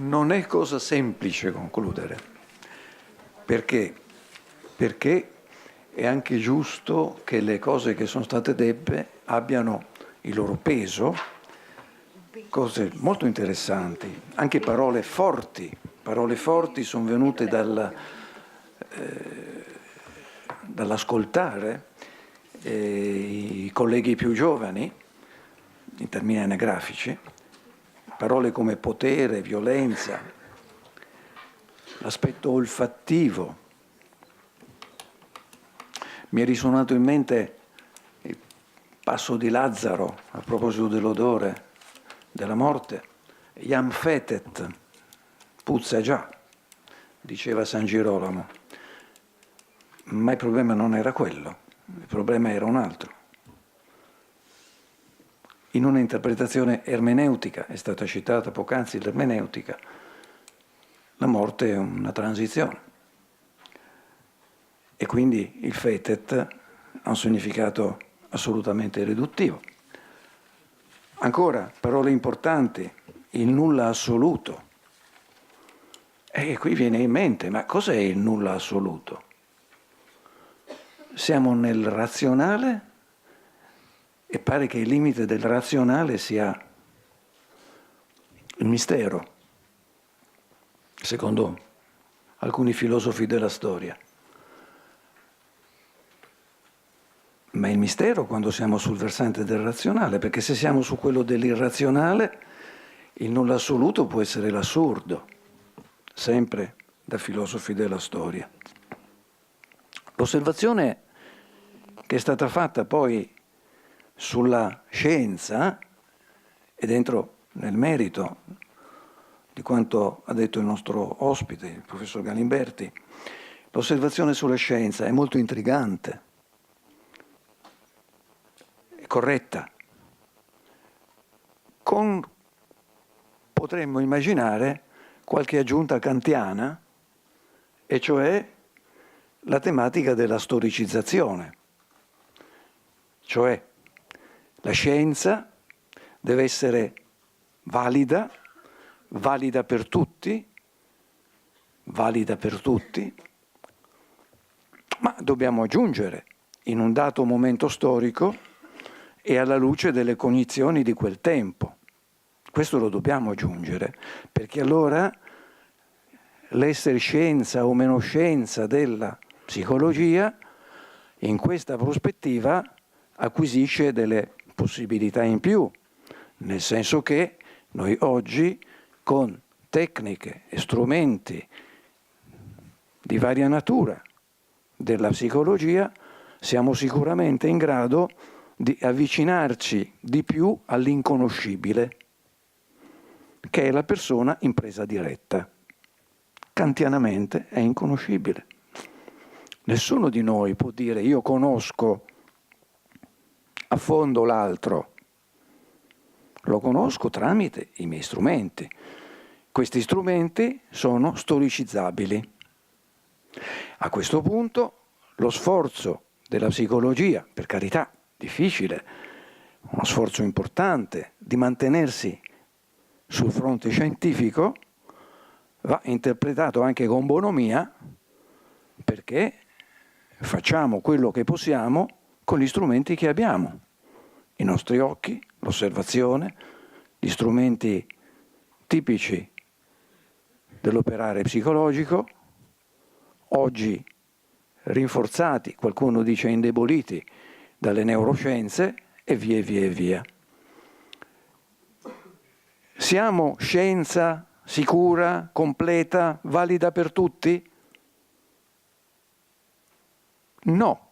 Non è cosa semplice concludere. Perché? Perché è anche giusto che le cose che sono state dette abbiano il loro peso, cose molto interessanti, anche parole forti sono venute dall'ascoltare i colleghi più giovani, in termini anagrafici, parole come potere, violenza, l'aspetto olfattivo. Mi è risuonato in mente il passo di Lazzaro a proposito dell'odore della morte. Iam fetet, puzza già, diceva San Girolamo. Ma il problema non era quello, il problema era un altro. In una interpretazione ermeneutica, è stata citata poc'anzi l'ermeneutica, la morte è una transizione. E quindi il fetet ha un significato assolutamente riduttivo. Ancora, parole importanti, il nulla assoluto. E qui viene in mente, ma cos'è il nulla assoluto? Siamo nel razionale e pare che il limite del razionale sia il mistero, secondo alcuni filosofi della storia. Ma il mistero quando siamo sul versante del razionale, perché se siamo su quello dell'irrazionale, il nulla assoluto può essere l'assurdo, sempre da filosofi della storia. L'osservazione che è stata fatta poi sulla scienza, ed entro nel merito di quanto ha detto il nostro ospite, il professor Galimberti, l'osservazione sulla scienza è molto intrigante, è corretta. Potremmo immaginare qualche aggiunta kantiana, e cioè la tematica della storicizzazione, cioè la scienza deve essere valida per tutti, ma dobbiamo aggiungere in un dato momento storico e alla luce delle cognizioni di quel tempo. Questo lo dobbiamo aggiungere, perché allora l'essere scienza o meno scienza della psicologia, in questa prospettiva, acquisisce delle possibilità in più, nel senso che noi oggi, con tecniche e strumenti di varia natura della psicologia, siamo sicuramente in grado di avvicinarci di più all'inconoscibile, che è la persona in presa diretta. Kantianamente è inconoscibile. Nessuno di noi può dire io conosco a fondo l'altro, lo conosco tramite i miei strumenti. Questi strumenti sono storicizzabili. A questo punto lo sforzo della psicologia, per carità, difficile, uno sforzo importante di mantenersi sul fronte scientifico, va interpretato anche con bonomia, perché facciamo quello che possiamo con gli strumenti che abbiamo, i nostri occhi, l'osservazione, gli strumenti tipici dell'operare psicologico, oggi rinforzati, qualcuno dice indeboliti, dalle neuroscienze e via e via e via. Siamo scienza sicura, completa, valida per tutti? No,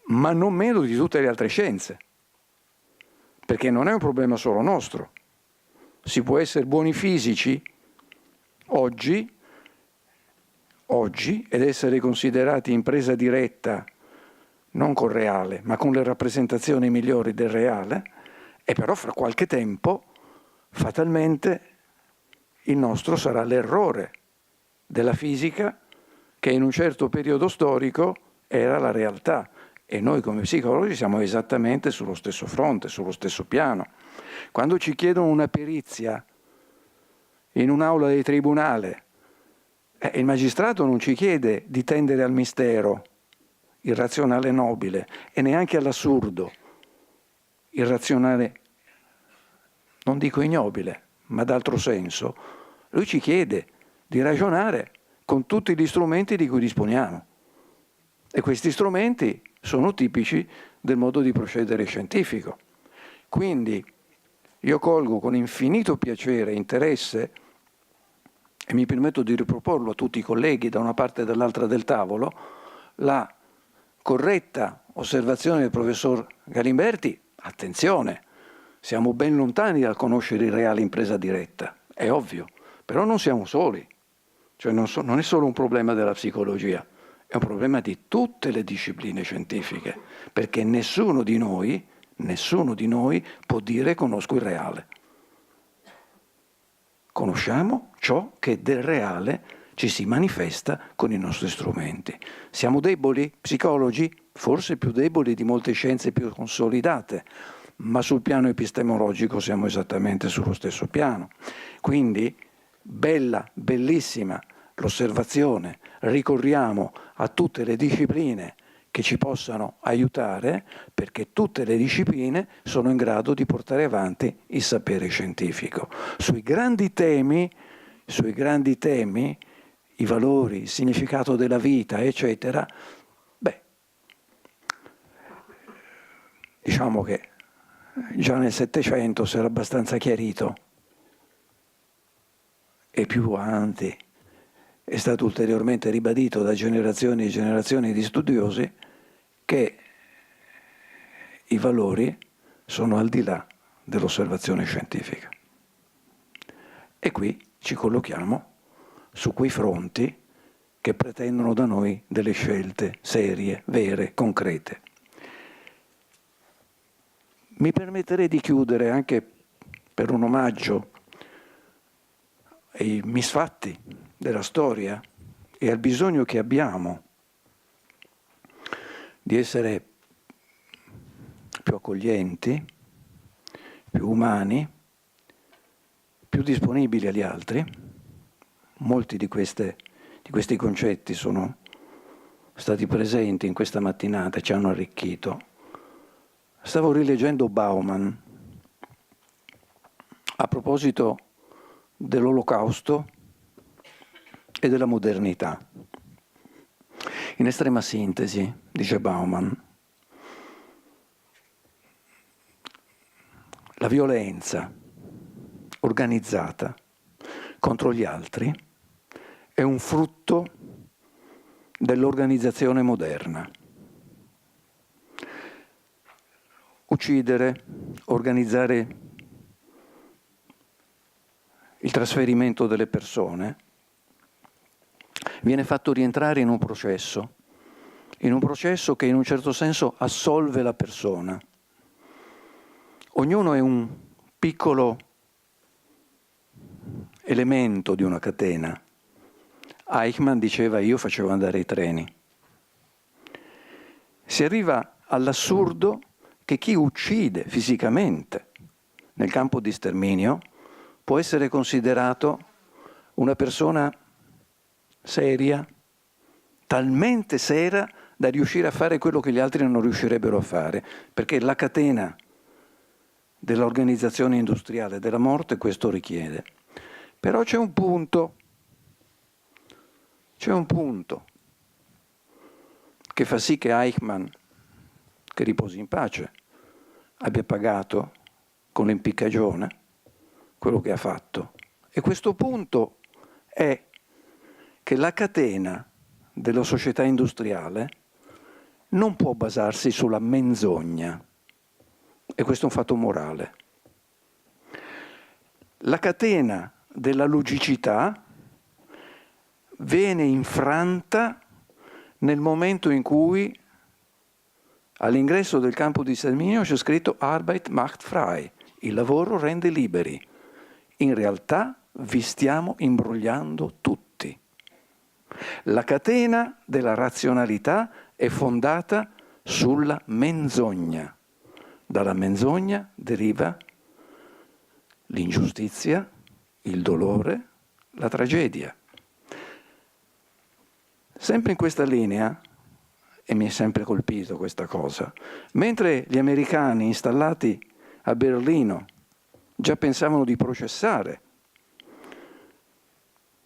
ma non meno di tutte le altre scienze, perché non è un problema solo nostro. Si può essere buoni fisici oggi ed essere considerati in presa diretta non col reale, ma con le rappresentazioni migliori del reale, e però fra qualche tempo fatalmente il nostro sarà l'errore della fisica che in un certo periodo storico era la realtà, e noi come psicologi siamo esattamente sullo stesso fronte, sullo stesso piano. Quando ci chiedono una perizia in un'aula di tribunale, il magistrato non ci chiede di tendere al mistero irrazionale nobile e neanche all'assurdo irrazionale, non dico ignobile, ma d'altro senso. Lui ci chiede di ragionare con tutti gli strumenti di cui disponiamo. E questi strumenti sono tipici del modo di procedere scientifico. Quindi io colgo con infinito piacere e interesse, e mi permetto di riproporlo a tutti i colleghi da una parte e dall'altra del tavolo, la corretta osservazione del professor Galimberti. Attenzione, siamo ben lontani dal conoscere il reale in presa diretta, è ovvio, però non siamo soli. Cioè non è solo un problema della psicologia, è un problema di tutte le discipline scientifiche, perché nessuno di noi può dire conosco il reale. Conosciamo ciò che del reale ci si manifesta con i nostri strumenti. Siamo deboli, psicologi? Forse più deboli di molte scienze più consolidate, ma sul piano epistemologico siamo esattamente sullo stesso piano. Quindi, bellissima l'osservazione, ricorriamo a tutte le discipline che ci possano aiutare, perché tutte le discipline sono in grado di portare avanti il sapere scientifico. Sui grandi temi, i valori, il significato della vita, eccetera, diciamo che già nel Settecento si era abbastanza chiarito, e più avanti è stato ulteriormente ribadito da generazioni e generazioni di studiosi che i valori sono al di là dell'osservazione scientifica. E qui ci collochiamo su quei fronti che pretendono da noi delle scelte serie, vere, concrete. Mi permetterei di chiudere anche per un omaggio ai misfatti della storia e al bisogno che abbiamo di essere più accoglienti, più umani, più disponibili agli altri. Molti di questi concetti sono stati presenti in questa mattinata e ci hanno arricchito. Stavo rileggendo Bauman a proposito dell'Olocausto e della modernità. In estrema sintesi, dice Bauman, la violenza organizzata contro gli altri è un frutto dell'organizzazione moderna. Uccidere, organizzare il trasferimento delle persone viene fatto rientrare in un processo che in un certo senso assolve la persona. Ognuno è un piccolo elemento di una catena. Eichmann diceva: io facevo andare i treni. Si arriva all'assurdo che chi uccide fisicamente nel campo di sterminio può essere considerato una persona seria, talmente seria da riuscire a fare quello che gli altri non riuscirebbero a fare, perché la catena dell'organizzazione industriale della morte questo richiede. Però c'è un punto che fa sì che Eichmann, che riposi in pace, abbia pagato con l'impiccagione quello che ha fatto. E questo punto è che la catena della società industriale non può basarsi sulla menzogna, e questo è un fatto morale. La catena della logicità viene infranta nel momento in cui all'ingresso del campo di sterminio c'è scritto Arbeit macht frei, il lavoro rende liberi. In realtà vi stiamo imbrogliando tutti. La catena della razionalità è fondata sulla menzogna. Dalla menzogna deriva l'ingiustizia, il dolore, la tragedia. Sempre in questa linea, e mi è sempre colpito questa cosa, mentre gli americani installati a Berlino già pensavano di processare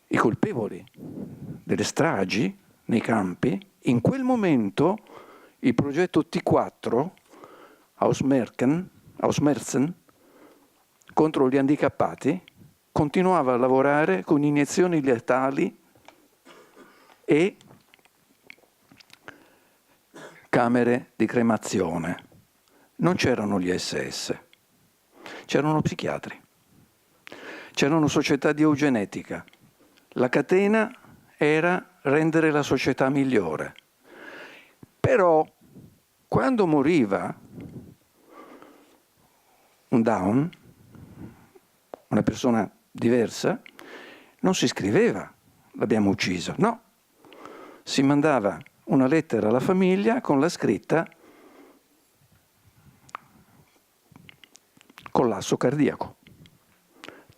i colpevoli delle stragi nei campi, in quel momento il progetto T4, Ausmerzen, contro gli handicappati, continuava a lavorare con iniezioni letali e camere di cremazione. Non c'erano gli SS, c'erano psichiatri, c'erano società di eugenetica. La catena era rendere la società migliore. Però, quando moriva un down, una persona diversa, non si scriveva l'abbiamo ucciso, no. Si mandava una lettera alla famiglia con la scritta collasso cardiaco,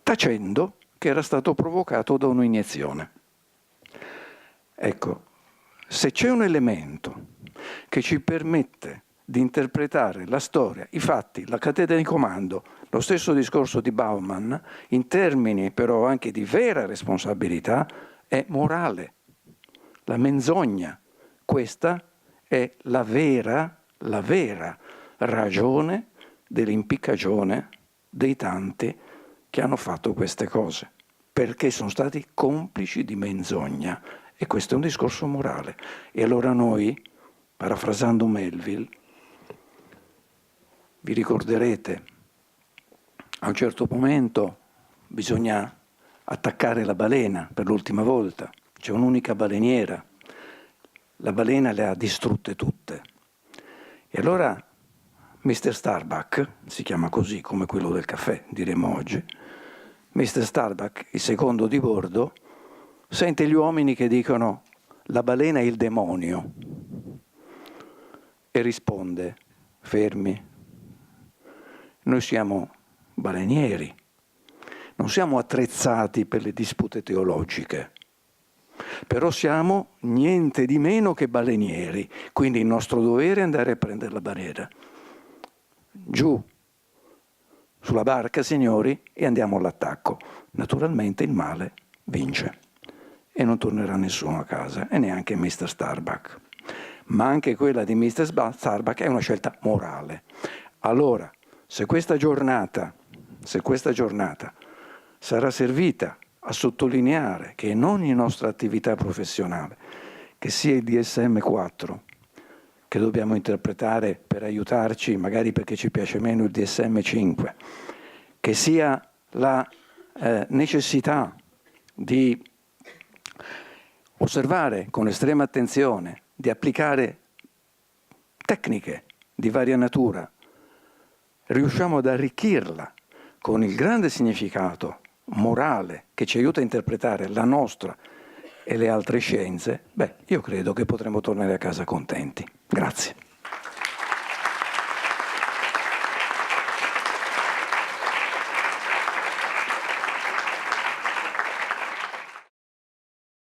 tacendo che era stato provocato da un'iniezione. Ecco, se c'è un elemento che ci permette di interpretare la storia, i fatti, la catena di comando, lo stesso discorso di Bauman, in termini però anche di vera responsabilità, è morale. La menzogna, questa è la vera ragione dell'impiccagione dei tanti che hanno fatto queste cose, perché sono stati complici di menzogna. E questo è un discorso morale. E allora noi, parafrasando Melville, vi ricorderete, a un certo momento bisogna attaccare la balena per l'ultima volta. C'è un'unica baleniera. La balena le ha distrutte tutte. E allora Mr. Starbuck, si chiama così come quello del caffè, diremo oggi, Mr. Starbuck, il secondo di bordo, sente gli uomini che dicono la balena è il demonio e risponde fermi, noi siamo balenieri, non siamo attrezzati per le dispute teologiche, però siamo niente di meno che balenieri, quindi il nostro dovere è andare a prendere la balena. Giù, sulla barca, signori, e andiamo all'attacco. Naturalmente il male vince e non tornerà nessuno a casa, e neanche Mr. Starbuck. Ma anche quella di Mr. Starbuck è una scelta morale. Allora, se questa giornata sarà servita a sottolineare che in ogni nostra attività professionale, che sia il DSM-4, che dobbiamo interpretare per aiutarci, magari perché ci piace meno il DSM-5, che sia la necessità di osservare con estrema attenzione, di applicare tecniche di varia natura, riusciamo ad arricchirla con il grande significato morale che ci aiuta a interpretare la nostra e le altre scienze, io credo che potremo tornare a casa contenti. Grazie.